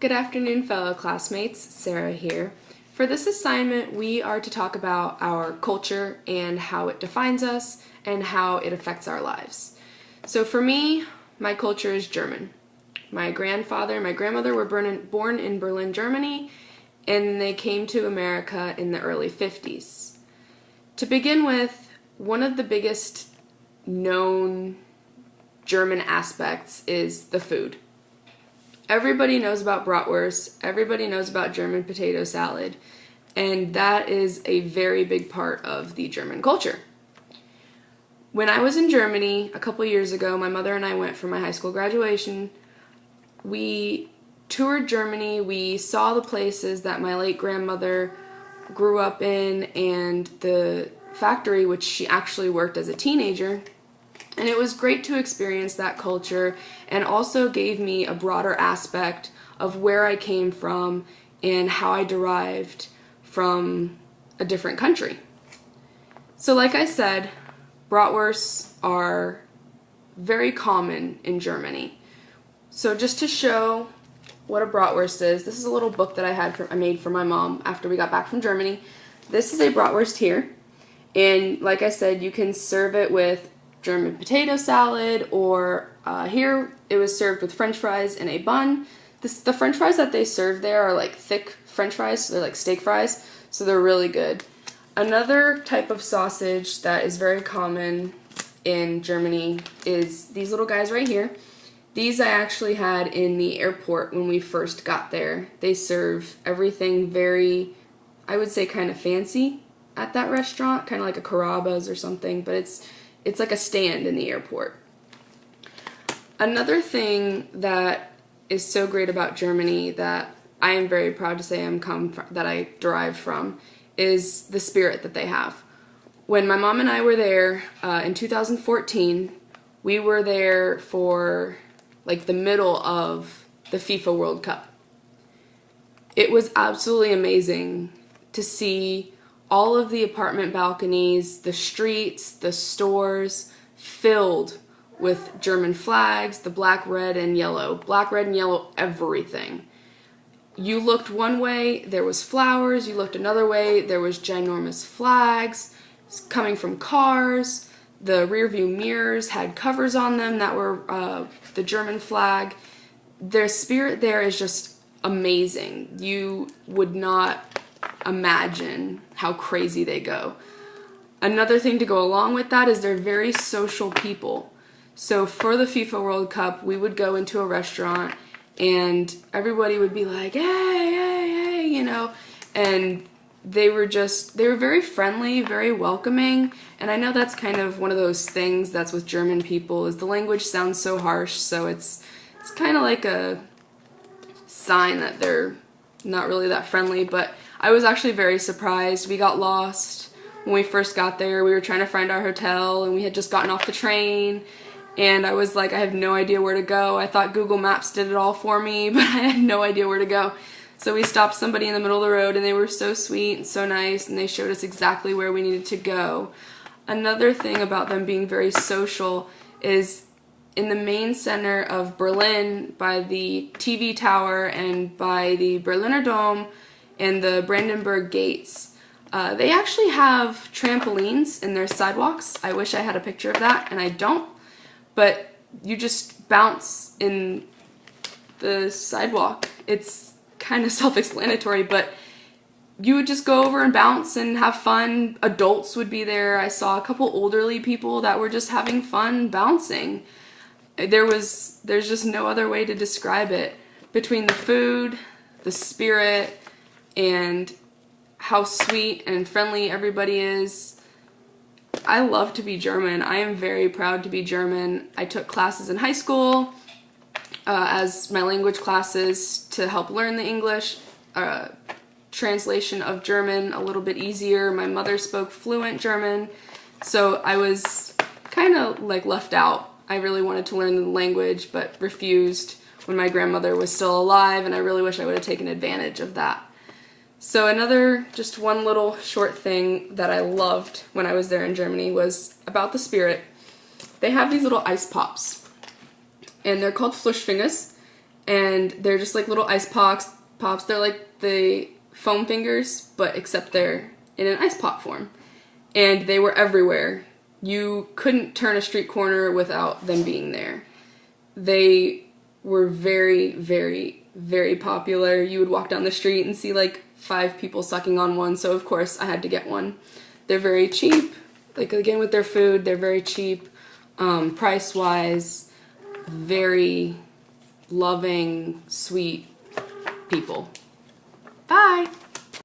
Good afternoon, fellow classmates. Sarah here. For this assignment, we are to talk about our culture and how it defines us and how it affects our lives. So for me, my culture is German. My grandfather and my grandmother were born in Berlin, Germany, and they came to America in the early 50s. To begin with, one of the biggest known German aspects is the food. Everybody knows about bratwurst, everybody knows about German potato salad, and that is a very big part of the German culture. When I was in Germany a couple years ago, my mother and I went for my high school graduation. We toured Germany, we saw the places that my late grandmother grew up in and the factory which she actually worked as a teenager. And it was great to experience that culture and also gave me a broader aspect of where I came from and how I derived from a different country. So like I said, bratwursts are very common in Germany. So just to show what a bratwurst is, this is a little book that I made for my mom after we got back from Germany. This is a bratwurst here. And like I said, you can serve it with German potato salad, or here it was served with french fries in a bun. The french fries that they serve there are like thick french fries, so they're like steak fries, so they're really good. Another type of sausage that is very common in Germany is these little guys right here. These I actually had in the airport when we first got there. They serve everything very, I would say, kind of fancy at that restaurant, kind of like a Carrabba's or something, but it's like a stand in the airport. Another thing that is so great about Germany that I am very proud to say that I derived from is the spirit that they have. When my mom and I were there in 2014, we were there for like the middle of the FIFA World Cup. It was absolutely amazing to see all of the apartment balconies, the streets, the stores filled with German flags, the black, red, and yellow, everything. You looked one way, there was flowers. You looked another way, there was ginormous flags coming from cars. The rear view mirrors had covers on them that were the German flag. Their spirit there is just amazing. You would not imagine how crazy they go. Another thing to go along with that is they're very social people. So for the FIFA World Cup, we would go into a restaurant and everybody would be like, hey, you know, and they were very friendly, very welcoming. And I know that's kind of one of those things that's with German people, is the language sounds so harsh, so it's kind of like a sign that they're not really that friendly. But I was actually very surprised. We got lost when we first got there. We were trying to find our hotel and we had just gotten off the train, and I was like, I have no idea where to go. I thought Google Maps did it all for me, but I had no idea where to go. So we stopped somebody in the middle of the road, and they were so sweet and so nice, and they showed us exactly where we needed to go. Another thing about them being very social is in the main center of Berlin, by the TV tower and by the Berliner Dom and the Brandenburg Gates, they actually have trampolines in their sidewalks. I wish I had a picture of that, and I don't. But you just bounce in the sidewalk. It's kind of self-explanatory, but you would just go over and bounce and have fun. Adults would be there. I saw a couple elderly people that were just having fun bouncing. There's just no other way to describe it. Between the food, the spirit, and how sweet and friendly everybody is, I love to be German. I am very proud to be German. I took classes in high school as my language classes to help learn the English, translation of German a little bit easier. My mother spoke fluent German, so I was kind of like left out. I really wanted to learn the language but refused when my grandmother was still alive, and I really wish I would have taken advantage of that. So just one little short thing that I loved when I was there in Germany was about the spirit. They have these little ice pops, and they're called Flutschfingers, and they're just like little ice pops. They're like the foam fingers, but except they're in an ice pop form. And they were everywhere. You couldn't turn a street corner without them being there. They were very, very, very popular. You would walk down the street and see like 5 people sucking on one, so of course I had to get one. They're very cheap. Like, again, with their food, they're very cheap. Price-wise, very loving, sweet people. Bye!